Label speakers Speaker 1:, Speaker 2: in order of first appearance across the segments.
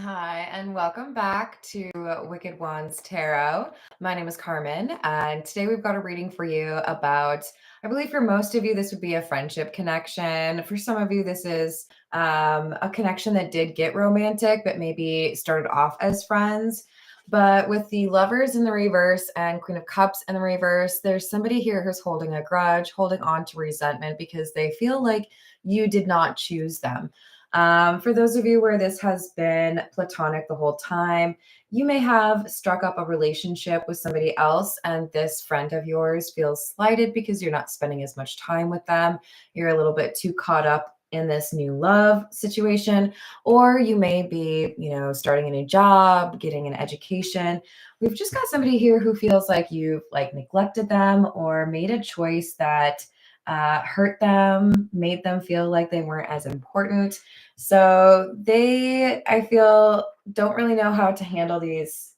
Speaker 1: Hi, and welcome back to Wicked Wands Tarot. My name is Carmen, and today we've got a reading for you about, I believe for most of you, this would be a friendship connection. For some of you, this is a connection that did get romantic, but maybe started off as friends. But with the Lovers in the reverse and Queen of Cups in the reverse, there's somebody here who's holding a grudge, holding on to resentment because they feel like you did not choose them. For those of you where this has been platonic the whole time, you may have struck up a relationship with somebody else, and this friend of yours feels slighted because you're not spending as much time with them. You're a little bit too caught up in this new love situation, or you may be, starting a new job, getting an education. We've just got somebody here who feels like you've neglected them or made a choice that hurt them, made them feel like they weren't as important. So they, I feel, don't really know how to handle these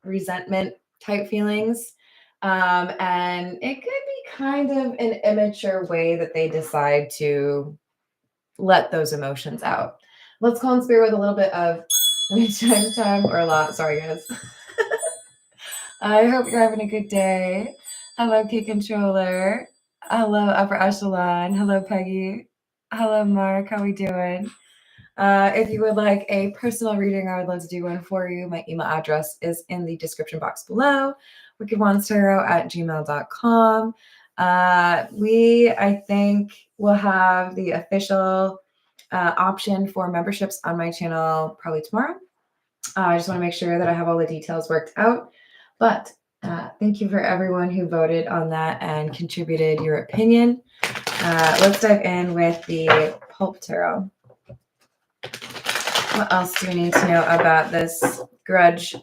Speaker 1: resentment type feelings. And it could be kind of an immature way that they decide to let those emotions out. Let's call in spirit with a little bit of time or a lot. Sorry, guys. I hope you're having a good day. Hello, Key Controller. Hello, Upper Echelon. Hello, Peggy. Hello, Mark. How we doing? If you would like a personal reading, I would love to do one for you. My email address is in the description box below, wickedwandstarot@gmail.com. I think, will have the official option for memberships on my channel probably tomorrow. I just want to make sure that I have all the details worked out. But thank you for everyone who voted on that and contributed your opinion. Let's dive in with the Pulp Tarot. What else do we need to know about this grudge?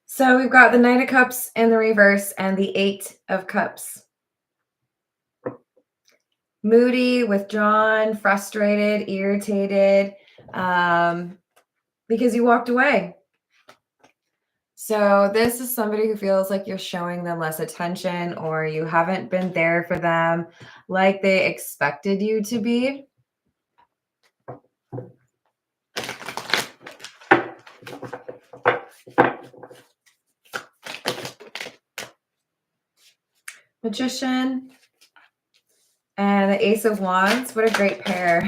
Speaker 1: So we've got the Knight of Cups in the reverse and the Eight of Cups. Moody, withdrawn, frustrated, irritated, because you walked away. So this is somebody who feels like you're showing them less attention or you haven't been there for them like they expected you to be. Magician and the Ace of Wands. What a great pair.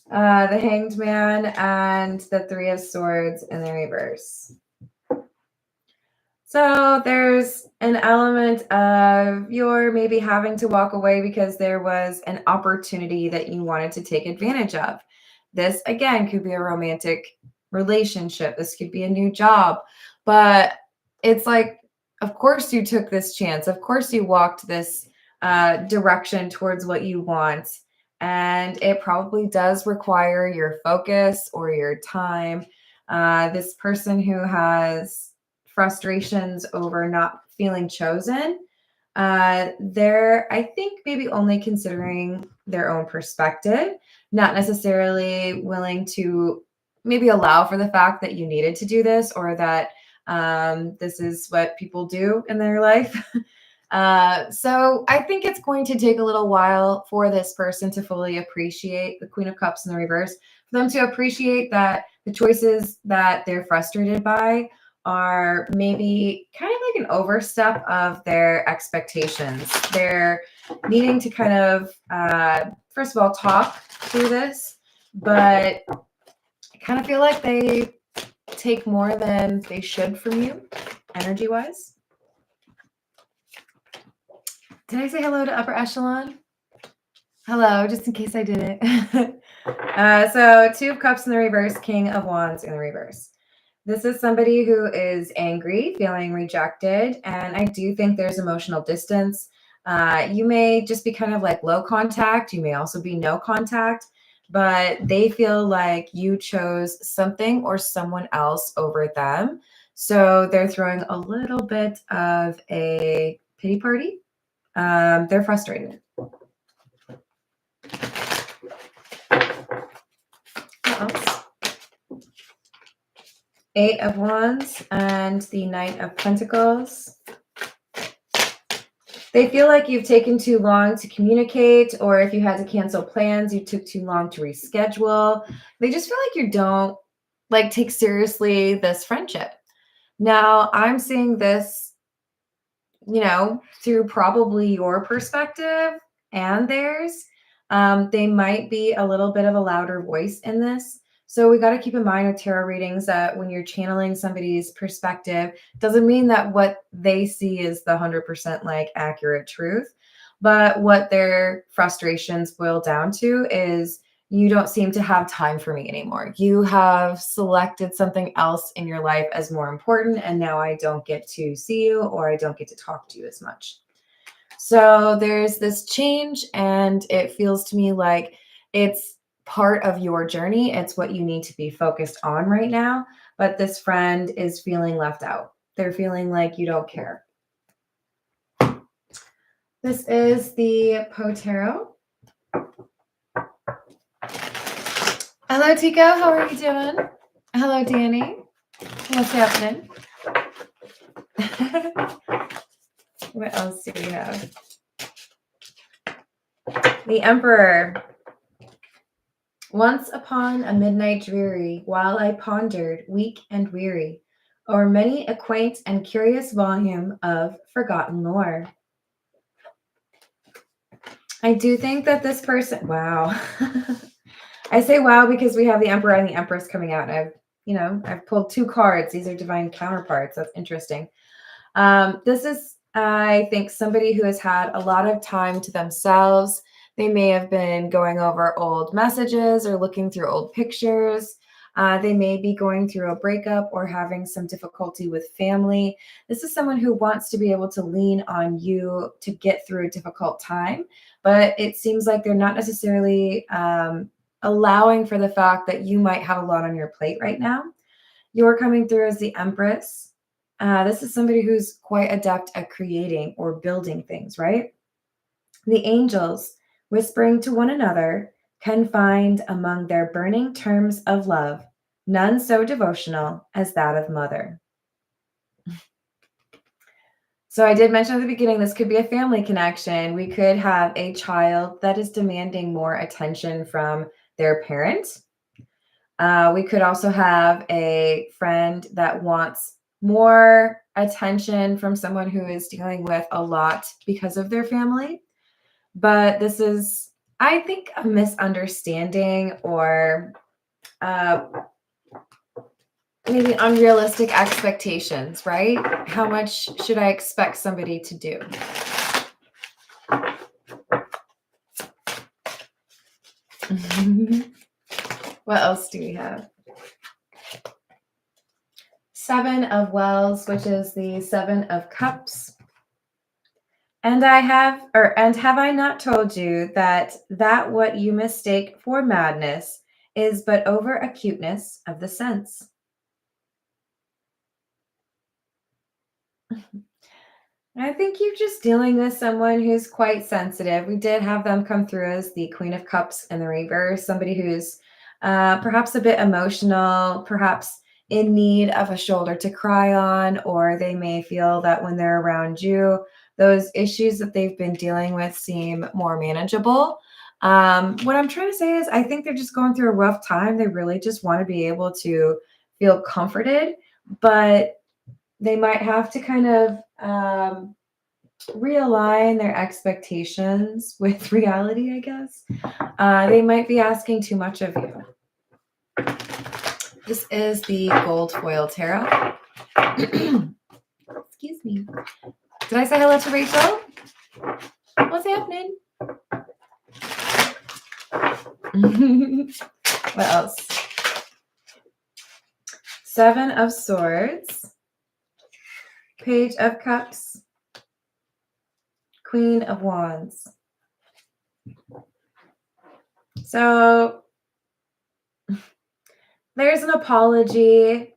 Speaker 1: The Hanged Man and the Three of Swords in the reverse. So there's an element of you're maybe having to walk away because there was an opportunity that you wanted to take advantage of. This, again, could be a romantic relationship. This could be a new job. But it's like, of course you took this chance. Of course you walked this direction towards what you want. And it probably does require your focus or your time. This person who has frustrations over not feeling chosen, they're, I think, maybe only considering their own perspective, not necessarily willing to maybe allow for the fact that you needed to do this or that this is what people do in their life. So I think it's going to take a little while for this person to fully appreciate the Queen of Cups in the reverse, for them to appreciate that the choices that they're frustrated by are maybe kind of like an overstep of their expectations. They're needing to kind of, first of all, talk through this, but I kind of feel like they take more than they should from you, energy-wise. Did I say hello to Upper Echelon? Hello, just in case I didn't. So Two of Cups in the reverse, King of Wands in the reverse. This is somebody who is angry, feeling rejected, and I do think there's emotional distance. You may just be kind of like low contact. You may also be no contact, but they feel like you chose something or someone else over them. So they're throwing a little bit of a pity party. They're frustrated. What else? Eight of Wands and the Knight of Pentacles. They feel like you've taken too long to communicate, or if you had to cancel plans, you took too long to reschedule. They just feel like you don't like take seriously this friendship. Now, I'm seeing this, through probably your perspective and theirs. They might be a little bit of a louder voice in this. So we got to keep in mind with tarot readings that when you're channeling somebody's perspective, doesn't mean that what they see is the 100% like accurate truth. But what their frustrations boil down to is you don't seem to have time for me anymore. You have selected something else in your life as more important, and now I don't get to see you or I don't get to talk to you as much. So there's this change, and it feels to me like it's part of your journey. It's what you need to be focused on right now. But this friend is feeling left out. They're feeling like you don't care. This is the Tarot. Hello, Tico. How are you doing? Hello, Danny. What's happening? What else do we have? The Emperor. Once upon a midnight dreary, while I pondered, weak and weary, o'er many a quaint and curious volume of forgotten lore. I do think that this person, wow. I say wow because we have the Emperor and the Empress coming out. I've pulled two cards. These are divine counterparts. That's interesting. This is, I think, somebody who has had a lot of time to themselves. They may have been going over old messages or looking through old pictures. They may be going through a breakup or having some difficulty with family. This is someone who wants to be able to lean on you to get through a difficult time, but it seems like they're not necessarily allowing for the fact that you might have a lot on your plate right now. You're coming through as the Empress. This is somebody who's quite adept at creating or building things, right? The angels, whispering to one another, can find among their burning terms of love none so devotional as that of mother. So I did mention at the beginning, this could be a family connection. We could have a child that is demanding more attention from their parent. We could also have a friend that wants more attention from someone who is dealing with a lot because of their family. But this is, I think, a misunderstanding or maybe unrealistic expectations, right? How much should I expect somebody to do? What else do we have? Seven of Wells, which is the Seven of Cups. And have I not told you that what you mistake for madness is but over acuteness of the sense? I think you're just dealing with someone who's quite sensitive. We did have them come through as the Queen of Cups in the reverse, somebody who's perhaps a bit emotional, perhaps in need of a shoulder to cry on, or they may feel that when they're around you, those issues that they've been dealing with seem more manageable. What I'm trying to say is, I think they're just going through a rough time. They really just want to be able to feel comforted, but they might have to kind of realign their expectations with reality, I guess. They might be asking too much of you. This is the Gold Foil Tarot. Excuse me. Did I say hello to Rachel? What's happening? What else? Seven of Swords. Page of Cups. Queen of Wands. So there's an apology,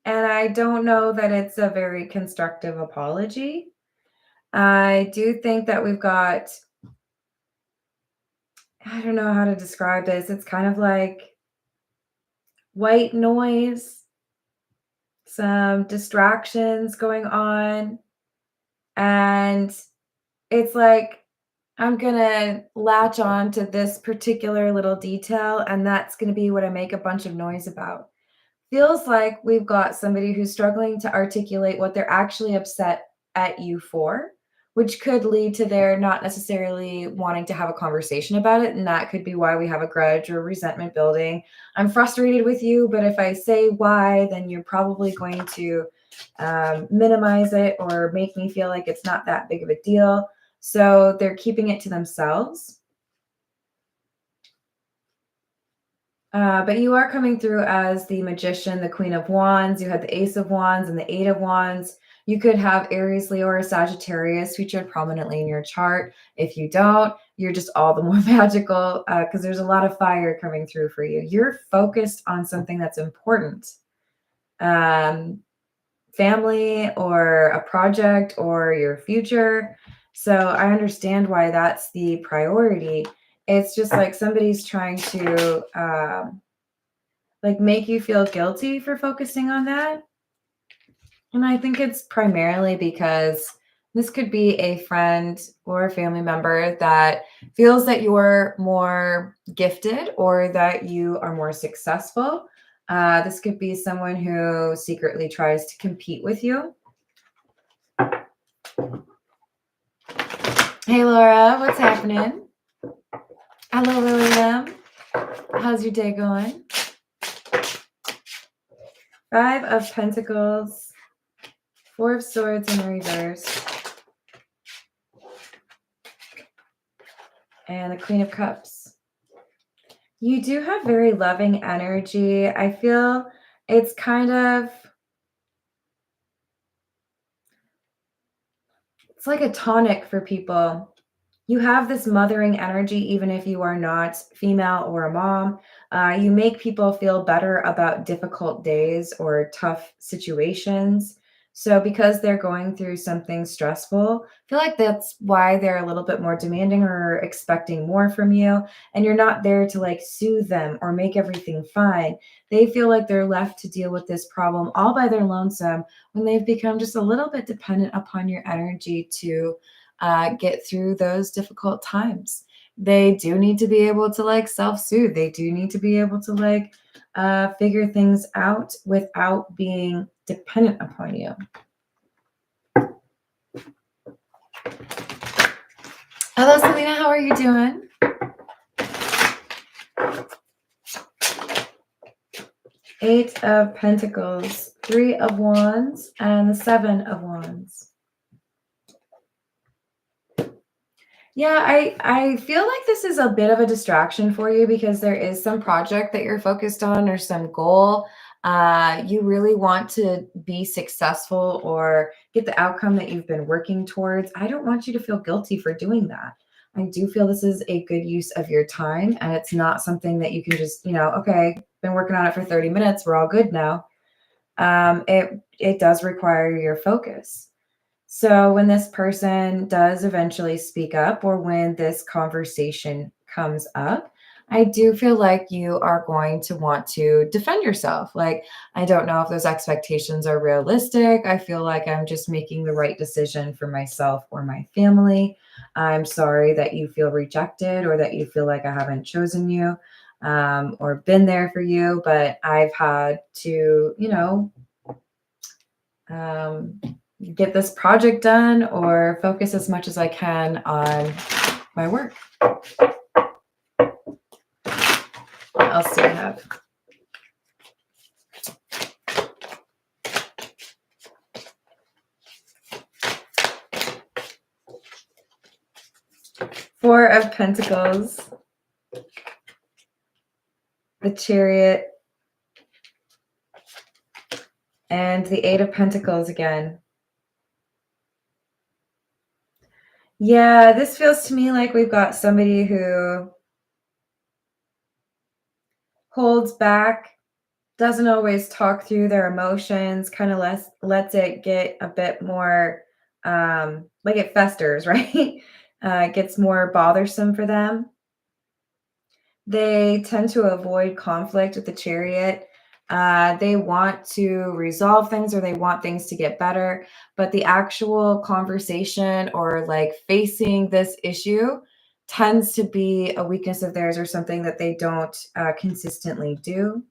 Speaker 1: and I don't know that it's a very constructive apology. I do think that we've got, I don't know how to describe this. It's kind of like white noise. some distractions going on, and it's like, I'm gonna latch on to this particular little detail, and that's gonna be what I make a bunch of noise about. Feels like we've got somebody who's struggling to articulate what they're actually upset at you for, which could lead to their not necessarily wanting to have a conversation about it. And that could be why we have a grudge or resentment building. I'm frustrated with you, but if I say why, then you're probably going to minimize it or make me feel like it's not that big of a deal. So they're keeping it to themselves. But you are coming through as the Magician, the Queen of Wands. You had the Ace of Wands and the Eight of Wands. You could have Aries, Leo, or Sagittarius featured prominently in your chart. If you don't, you're just all the more magical because there's a lot of fire coming through for you. You're focused on something that's important. Family or a project or your future. So I understand why that's the priority. It's just like somebody's trying to like make you feel guilty for focusing on that. And I think it's primarily because this could be a friend or a family member that feels that you're more gifted or that you are more successful. This could be someone who secretly tries to compete with you. Hey, Laura, what's happening? Hello, William. How's your day going? Five of Pentacles, Four of Swords in reverse, and the Queen of Cups. You do have very loving energy. I feel it's kind of, it's like a tonic for people. You have this mothering energy, even if you are not female or a mom. You make people feel better about difficult days or tough situations. So because they're going through something stressful, I feel like that's why they're a little bit more demanding or expecting more from you. And you're not there to like soothe them or make everything fine. They feel like they're left to deal with this problem all by their lonesome when they've become just a little bit dependent upon your energy to get through those difficult times. They do need to be able to like self-soothe. They do need to be able to like figure things out without being dependent upon you. Hello, Selena. How are you doing? Eight of Pentacles, Three of Wands, and the Seven of Wands. Yeah, I feel like this is a bit of a distraction for you because there is some project that you're focused on or some goal. You really want to be successful or get the outcome that you've been working towards. I don't want you to feel guilty for doing that. I do feel this is a good use of your time, and it's not something that you can just, okay, been working on it for 30 minutes. We're all good now. It does require your focus. So when this person does eventually speak up or when this conversation comes up, I do feel like you are going to want to defend yourself. Like, I don't know if those expectations are realistic. I feel like I'm just making the right decision for myself or my family. I'm sorry that you feel rejected or that you feel like I haven't chosen you or been there for you, but I've had to, get this project done or focus as much as I can on my work. What else do I have? Four of Pentacles, the Chariot, and the Eight of Pentacles again. Yeah, this feels to me like we've got somebody who holds back, doesn't always talk through their emotions, kind of lets it get a bit more like it festers, right? It gets more bothersome for them. They tend to avoid conflict with the Chariot. They want to resolve things or they want things to get better, but the actual conversation or like facing this issue tends to be a weakness of theirs or something that they don't consistently do.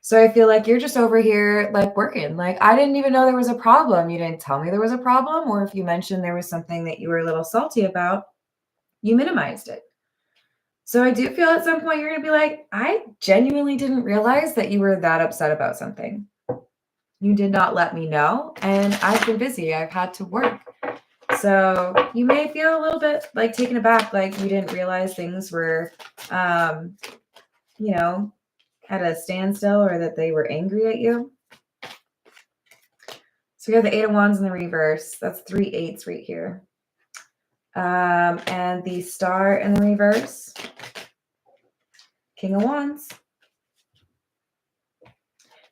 Speaker 1: So I feel like you're just over here like working. Like, I didn't even know there was a problem. You didn't tell me there was a problem. Or if you mentioned there was something that you were a little salty about, you minimized it. So I do feel at some point you're going to be like, I genuinely didn't realize that you were that upset about something. You did not let me know. And I've been busy. I've had to work. So you may feel a little bit like taken aback, like you didn't realize things were, you know, at a standstill or that they were angry at you. So we have the Eight of Wands in the reverse. That's 3 8s right here. And the Star in the reverse. King of Wands.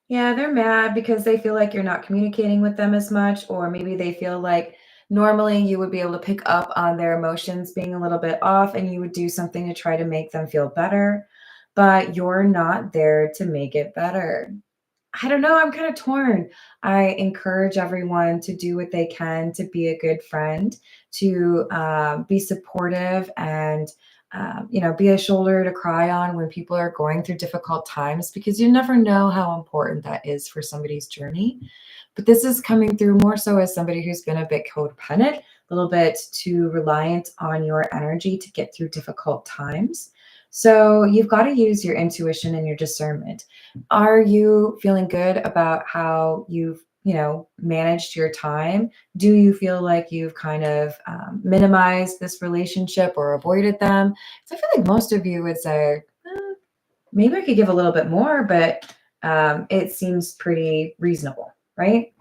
Speaker 1: Yeah, they're mad because they feel like you're not communicating with them as much, or maybe they feel like normally you would be able to pick up on their emotions being a little bit off and you would do something to try to make them feel better, but you're not there to make it better. I don't know. I'm kind of torn. I encourage everyone to do what they can to be a good friend, to be supportive and, be a shoulder to cry on when people are going through difficult times, because you never know how important that is for somebody's journey. But this is coming through more so as somebody who's been a bit codependent, a little bit too reliant on your energy to get through difficult times. So you've got to use your intuition and your discernment. Are you feeling good about how you've, managed your time? Do you feel like you've kind of minimized this relationship or avoided them? So I feel like most of you would say, maybe I could give a little bit more, but it seems pretty reasonable, right?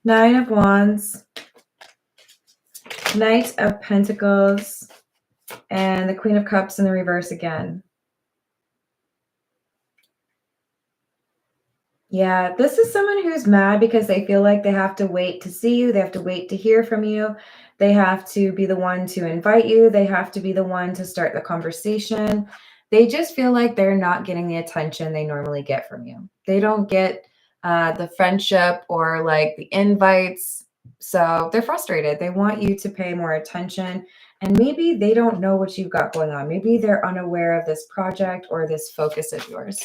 Speaker 1: Nine of Wands, Knight of Pentacles, and the Queen of Cups in the reverse again. Yeah, this is someone who's mad because they feel like they have to wait to see you. They have to wait to hear from you. They have to be the one to invite you. They have to be the one to start the conversation. They just feel like they're not getting the attention they normally get from you. They don't get the friendship or like the invites. So they're frustrated. They want you to pay more attention. And maybe they don't know what you've got going on. Maybe they're unaware of this project or this focus of yours.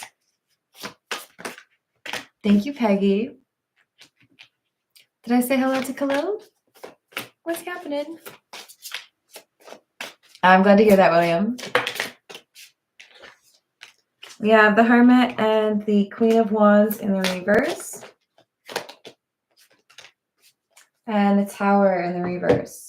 Speaker 1: Thank you, Peggy. Did I say hello to Khalil? What's happening? I'm glad to hear that, William. We have the Hermit and the Queen of Wands in the reverse. And the Tower in the reverse.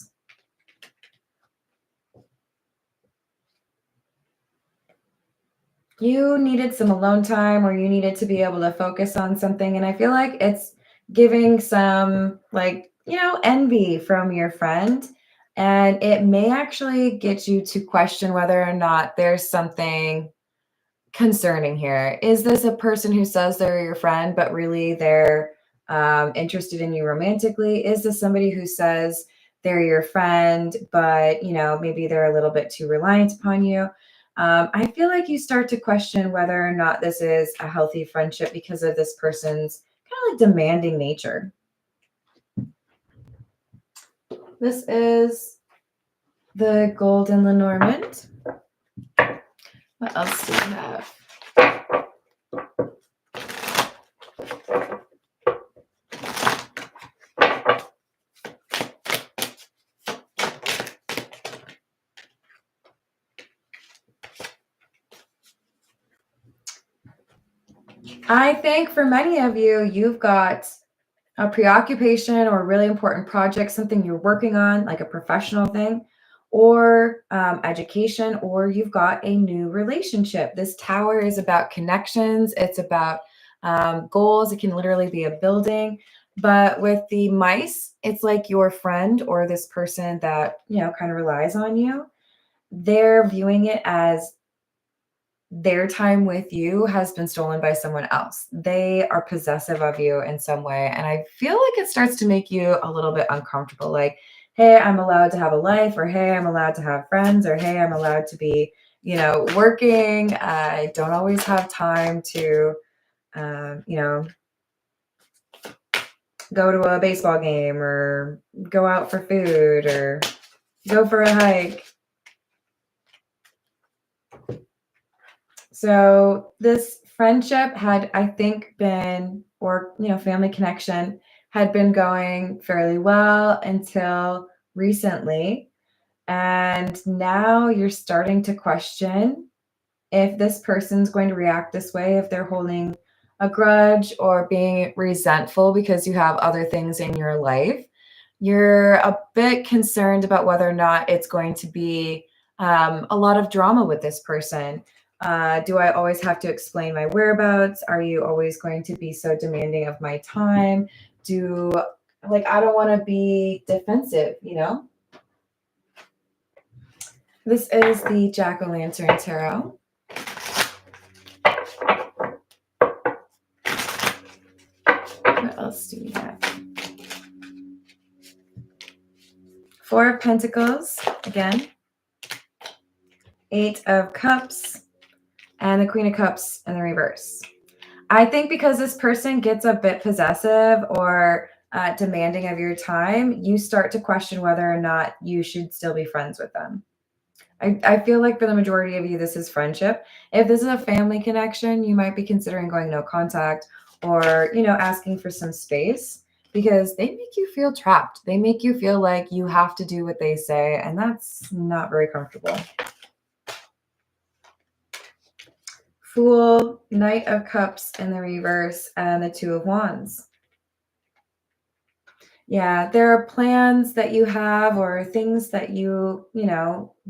Speaker 1: You needed some alone time, or you needed to be able to focus on something. And I feel like it's giving some envy from your friend. And it may actually get you to question whether or not there's something concerning here. Is this a person who says they're your friend, but really they're interested in you romantically? Is this somebody who says they're your friend, but maybe they're a little bit too reliant upon you? I feel like you start to question whether or not this is a healthy friendship because of this person's kind of like demanding nature. This is the Golden Lenormand. What else do we have? I think for many of you, you've got a preoccupation or a really important project, something you're working on, like a professional thing, or education, or you've got a new relationship. This Tower is about connections. It's about goals. It can literally be a building. But with the mice, it's like your friend or this person that, kind of relies on you. They're viewing it as their time with you has been stolen by someone else. They are possessive of you in some way. And I feel like it starts to make you a little bit uncomfortable. Like, hey, I'm allowed to have a life, or hey, I'm allowed to have friends, or hey, I'm allowed to be, working. I don't always have time to, you know, go to a baseball game or go out for food or go for a hike. So this friendship had, I think, been, or, family connection had been going fairly well until recently. And now you're starting to question if this person's going to react this way, if they're holding a grudge or being resentful because you have other things in your life. You're a bit concerned about whether or not it's going to be a lot of drama with this person. Do I always have to explain my whereabouts? Are you always going to be so demanding of my time? I don't want to be defensive, This is the Jack-o'-lantern tarot. What else do we have? Four of Pentacles, again. Eight of Cups, and the Queen of Cups in the reverse. I think because this person gets a bit possessive or demanding of your time, you start to question whether or not you should still be friends with them. I feel like for the majority of you, this is friendship. If this is a family connection, you might be considering going no contact or, asking for some space because they make you feel trapped. They make you feel like you have to do what they say, and that's not very comfortable. Fool, Knight of Cups in the reverse, and the Two of Wands. Yeah, there are plans that you have or things that you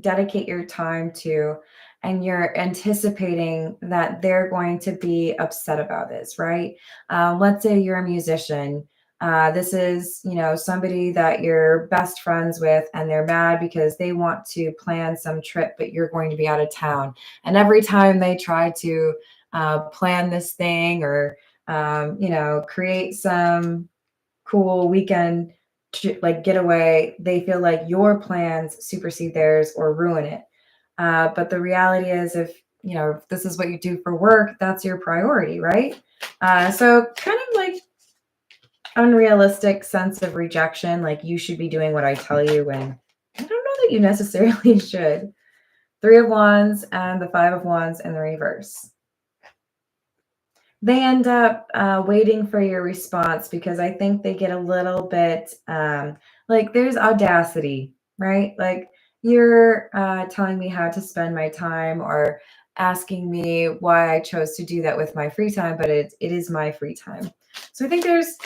Speaker 1: dedicate your time to, and you're anticipating that they're going to be upset about this, right? Let's say you're a musician. This is, somebody that you're best friends with, and they're mad because they want to plan some trip, but you're going to be out of town. And every time they try to plan this thing or, create some cool weekend getaway, they feel like your plans supersede theirs or ruin it. But the reality is, if this is what you do for work, that's your priority, right? So kind of like unrealistic sense of rejection, like you should be doing what I tell you when I don't know that you necessarily should. Three of Wands and the Five of Wands in the reverse. They end up waiting for your response because I think they get a little bit like there's audacity, right? Like you're telling me how to spend my time or asking me why I chose to do that with my free time, but it is my free time. So I think there's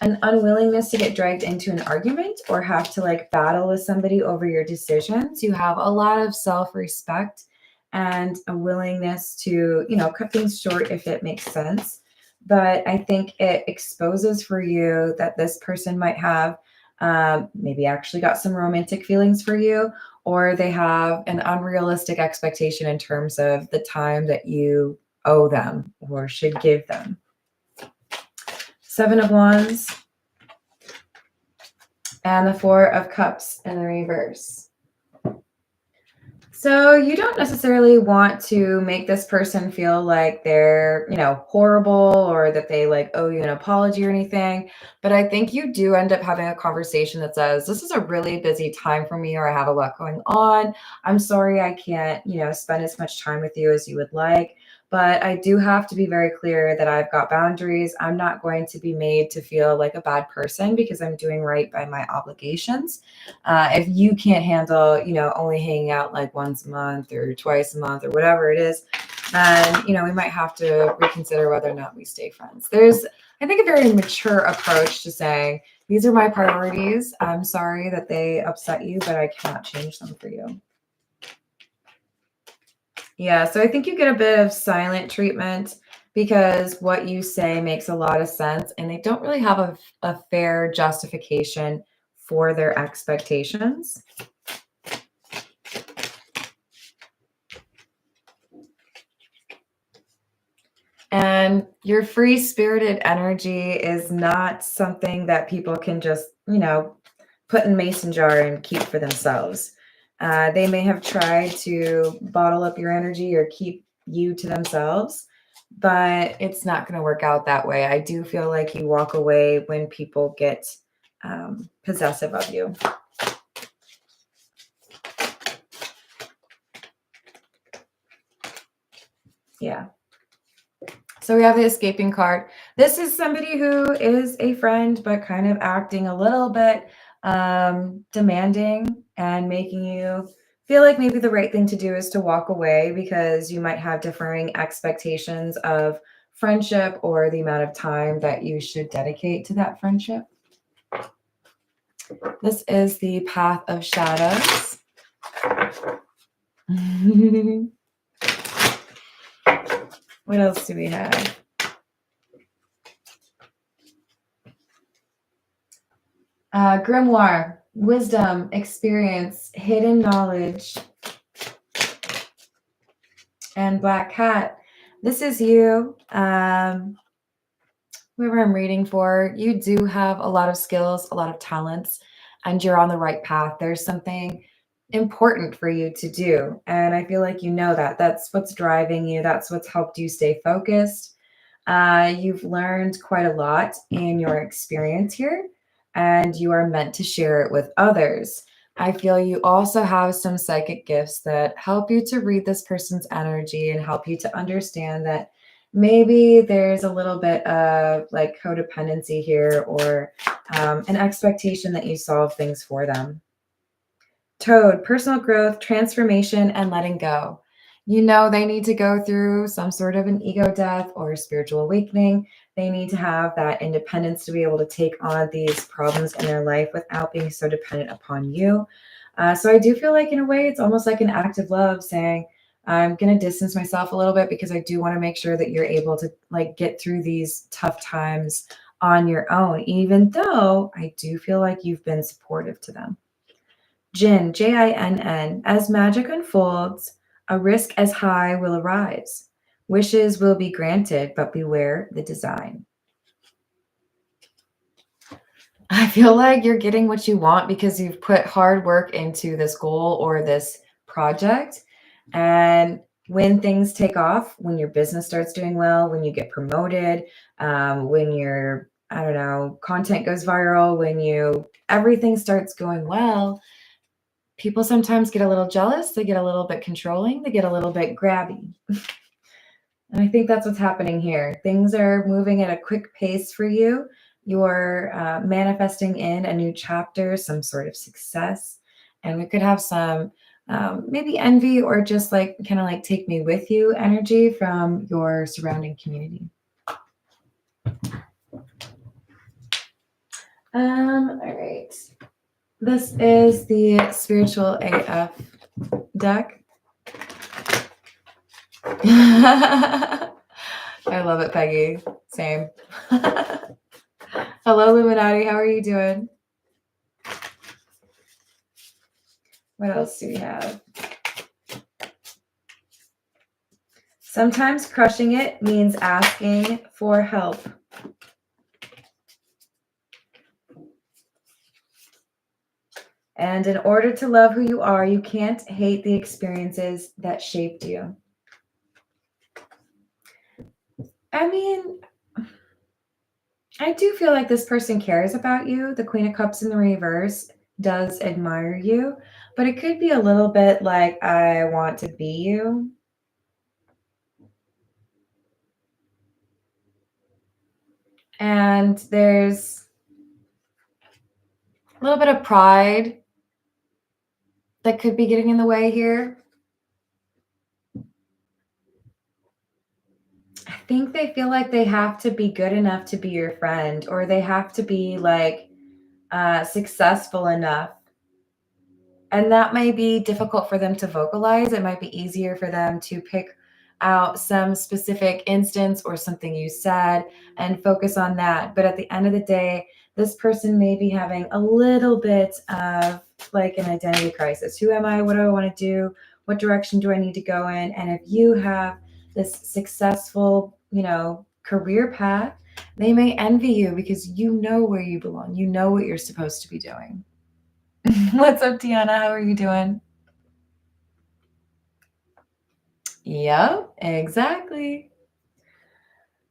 Speaker 1: an unwillingness to get dragged into an argument or have to like battle with somebody over your decisions. You have a lot of self-respect and a willingness to, cut things short if it makes sense. But I think it exposes for you that this person might have maybe actually got some romantic feelings for you, or they have an unrealistic expectation in terms of the time that you owe them or should give them. Seven of Wands and the Four of Cups in the reverse. So you don't necessarily want to make this person feel like they're, horrible or that they like owe you an apology or anything. But I think you do end up having a conversation that says, this is a really busy time for me, or I have a lot going on. I'm sorry I can't, spend as much time with you as you would like. But I do have to be very clear that I've got boundaries. I'm not going to be made to feel like a bad person because I'm doing right by my obligations. If you can't handle, only hanging out like once a month or twice a month or whatever it is, then, we might have to reconsider whether or not we stay friends. There's, I think, a very mature approach to saying, these are my priorities. I'm sorry that they upset you, but I cannot change them for you. Yeah, so I think you get a bit of silent treatment because what you say makes a lot of sense and they don't really have a fair justification for their expectations. And your free-spirited energy is not something that people can just, put in mason jar and keep for themselves. They may have tried to bottle up your energy or keep you to themselves, but it's not going to work out that way. I do feel like you walk away when people get possessive of you. Yeah. So we have the escaping card. This is somebody who is a friend, but kind of acting a little bit demanding and making you feel like maybe the right thing to do is to walk away because you might have differing expectations of friendship or the amount of time that you should dedicate to that friendship. This is the Path of Shadows. What else do we have? Grimoire, wisdom, experience, hidden knowledge, and Black Cat. This is you. Whoever I'm reading for, you do have a lot of skills, a lot of talents, and you're on the right path. There's something important for you to do. And I feel like you know that. That's what's driving you. That's what's helped you stay focused. You've learned quite a lot in your experience here, and you are meant to share it with others. I feel you also have some psychic gifts that help you to read this person's energy and help you to understand that maybe there's a little bit of like codependency here or an expectation that you solve things for them. Toad, personal growth, transformation, and letting go. You know, they need to go through some sort of an ego death or spiritual awakening. They need to have that independence to be able to take on these problems in their life without being so dependent upon you. So I do feel like in a way, it's almost like an act of love saying, I'm going to distance myself a little bit because I do want to make sure that you're able to like get through these tough times on your own, even though I do feel like you've been supportive to them. Jinn, Jinn, as magic unfolds, a risk as high will arise. Wishes will be granted, but beware the design. I feel like you're getting what you want because you've put hard work into this goal or this project. And when things take off, when your business starts doing well, when you get promoted, when your, I don't know, content goes viral, when everything starts going well, people sometimes get a little jealous, they get a little bit controlling, they get a little bit grabby. And I think that's what's happening here. Things are moving at a quick pace for you. You're manifesting in a new chapter, some sort of success. And we could have some maybe envy or just like kind of like take me with you energy from your surrounding community. All right. This is the Spiritual AF deck. I love it, Peggy. Same. Hello, Illuminati. How are you doing? What else do we have? Sometimes crushing it means asking for help. And in order to love who you are, you can't hate the experiences that shaped you. I mean, I do feel like this person cares about you. The Queen of Cups in the reverse does admire you, but it could be a little bit like, I want to be you. And there's a little bit of pride that could be getting in the way here. I think they feel like they have to be good enough to be your friend, or they have to be like successful enough. And that may be difficult for them to vocalize. It might be easier for them to pick out some specific instance or something you said and focus on that. But at the end of the day, this person may be having a little bit of like an identity crisis. Who am I? What do I want to do? What direction do I need to go in? And if you have this successful, career path, they may envy you because you know where you belong. You know what you're supposed to be doing. What's up, Tiana? How are you doing? Yep, exactly.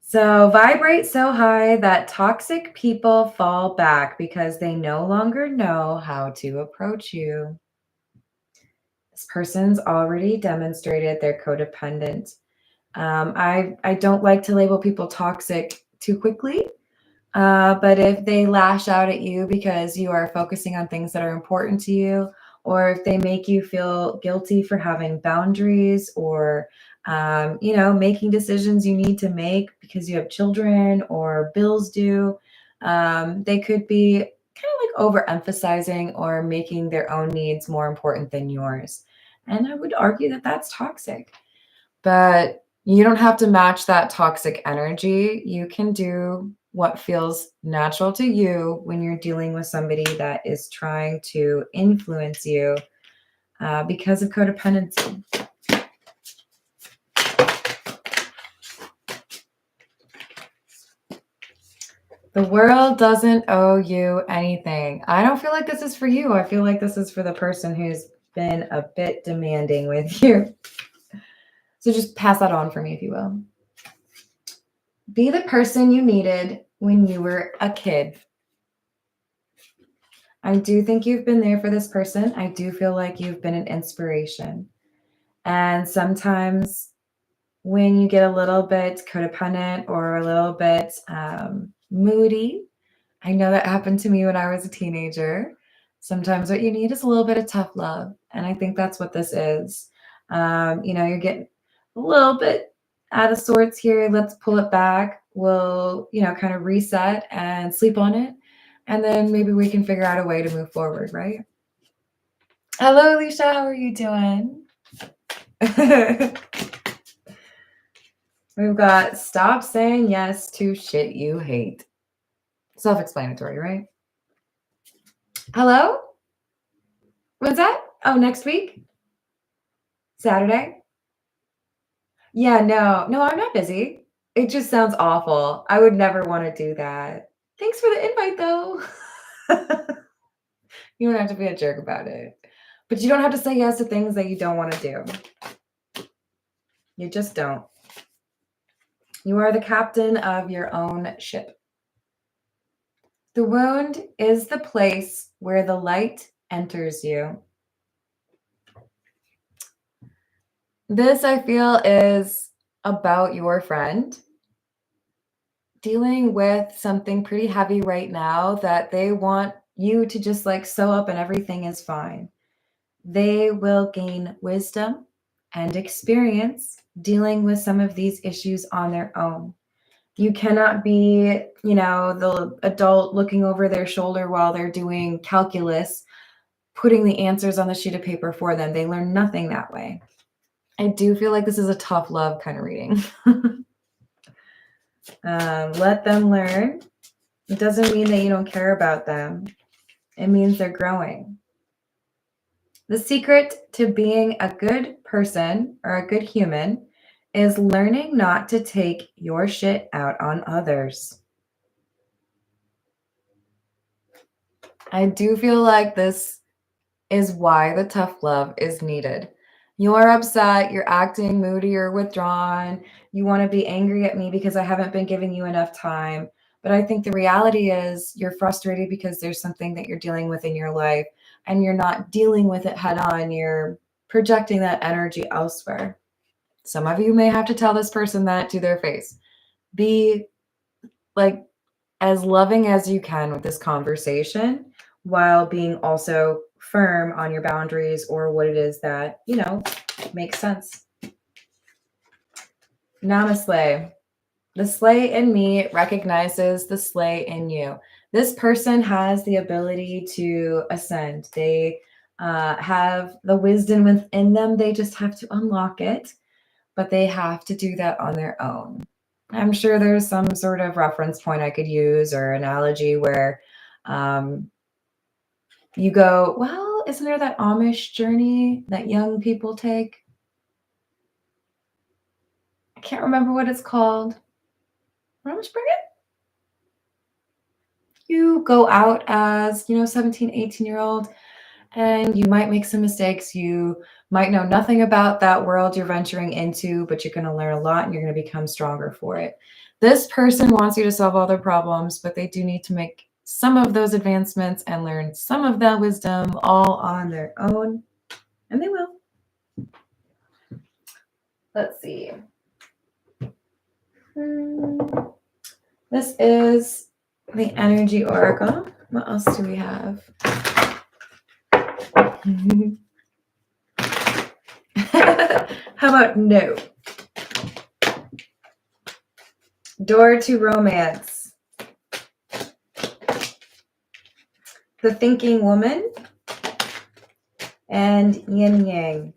Speaker 1: So vibrate so high that toxic people fall back because they no longer know how to approach you. This person's already demonstrated they're codependent. I don't like to label people toxic too quickly. But if they lash out at you because you are focusing on things that are important to you, or if they make you feel guilty for having boundaries or, making decisions you need to make because you have children or bills due, they could be kind of like overemphasizing or making their own needs more important than yours. And I would argue that that's toxic. But you don't have to match that toxic energy. You can do what feels natural to you when you're dealing with somebody that is trying to influence you because of codependency. The world doesn't owe you anything. I don't feel like this is for you. I feel like this is for the person who's been a bit demanding with you. So just pass that on for me, if you will. Be the person you needed when you were a kid. I do think you've been there for this person. I do feel like you've been an inspiration. And sometimes when you get a little bit codependent or a little bit moody, I know that happened to me when I was a teenager. Sometimes what you need is a little bit of tough love. And I think that's what this is. You're getting a little bit out of sorts here. Let's pull it back. We'll, kind of reset and sleep on it. And then maybe we can figure out a way to move forward, right? Hello, Alicia. How are you doing? We've got stop saying yes to shit you hate. Self-explanatory, right? Hello? When's that? Oh, next week? Saturday? Yeah, no, I'm not busy. It just sounds awful. I would never want to do that. Thanks for the invite, though. You don't have to be a jerk about it. But you don't have to say yes to things that you don't want to do. You just don't. You are the captain of your own ship. The wound is the place where the light enters you. This, I feel, is about your friend dealing with something pretty heavy right now that they want you to just like sew up and everything is fine. They will gain wisdom and experience dealing with some of these issues on their own. You cannot be, the adult looking over their shoulder while they're doing calculus, putting the answers on the sheet of paper for them. They learn nothing that way. I do feel like this is a tough love kind of reading. Let them learn. It doesn't mean that you don't care about them. It means they're growing. The secret to being a good person or a good human is learning not to take your shit out on others. I do feel like this is why the tough love is needed. You're upset, you're acting moody or withdrawn, you want to be angry at me because I haven't been giving you enough time. But I think the reality is you're frustrated because there's something that you're dealing with in your life and you're not dealing with it head on. You're projecting that energy elsewhere. Some of you may have to tell this person that to their face. Be like as loving as you can with this conversation while being also firm on your boundaries or what it is that, makes sense. Namaste. The sleigh in me recognizes the sleigh in you. This person has the ability to ascend. They have the wisdom within them. They just have to unlock it, but they have to do that on their own. I'm sure there's some sort of reference point I could use or analogy where you go, well, isn't there that Amish journey that young people take? I can't remember what it's called. Amish bring it? You go out as, 17, 18-year-old, And you might make some mistakes. You might know nothing about that world you're venturing into, but you're going to learn a lot and you're going to become stronger for it. This person wants you to solve all their problems, but they do need to make some of those advancements and learn some of that wisdom all on their own. And they will. Let's see. This is the energy oracle. What else do we have? How about no? Door to romance. The thinking woman. And yin yang.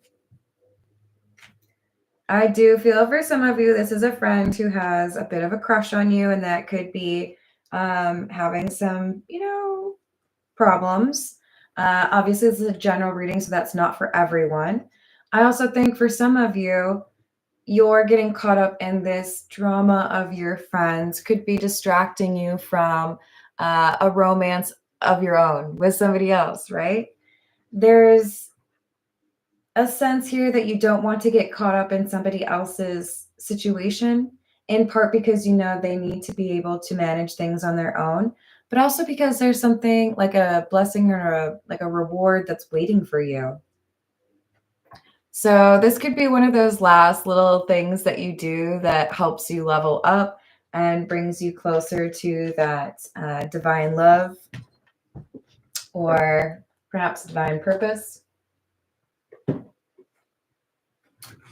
Speaker 1: I do feel for some of you, this is a friend who has a bit of a crush on you, and that could be having some, problems. Obviously, this is a general reading, so that's not for everyone. I also think for some of you, you're getting caught up in this drama of your friends, could be distracting you from a romance of your own with somebody else, right? There's a sense here that you don't want to get caught up in somebody else's situation, in part because you know they need to be able to manage things on their own, but also because there's something like a blessing or a reward that's waiting for you. So this could be one of those last little things that you do that helps you level up and brings you closer to that divine love or perhaps divine purpose.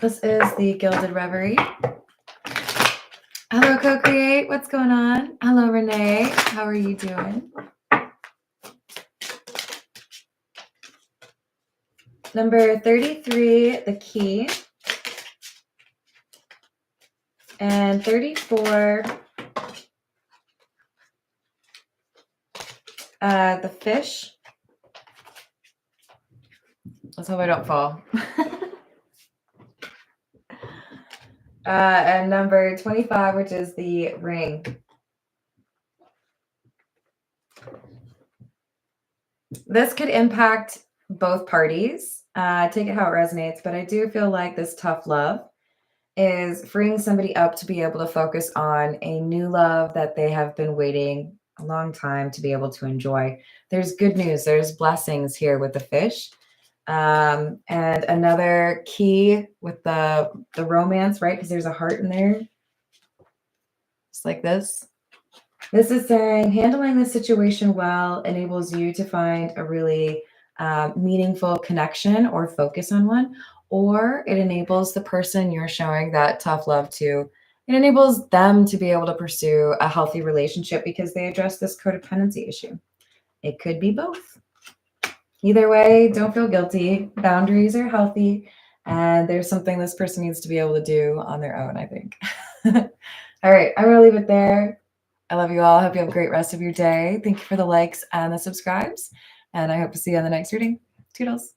Speaker 1: This is the Gilded Reverie. Hello, Co-Create. What's going on? Hello, Renee. How are you doing? Number 33, the Key. And 34, the Fish. Let's hope I don't fall. And number 25, which is the Ring. This could impact both parties. Take it how it resonates, but I do feel like this tough love is freeing somebody up to be able to focus on a new love that they have been waiting a long time to be able to enjoy. There's good news. There's blessings here with the Fish. And another key with the romance, right? Because there's a heart in there. Just like this. This is saying handling the situation well enables you to find a really meaningful connection or focus on one, or it enables the person you're showing that tough love to, it enables them to be able to pursue a healthy relationship because they address this codependency issue. It could be both. Either way, don't feel guilty. Boundaries are healthy, and there's something this person needs to be able to do on their own, I think. All right, I'm going to leave it there. I love you all. I hope you have a great rest of your day. Thank you for the likes and the subscribes, and I hope to see you on the next reading. Toodles.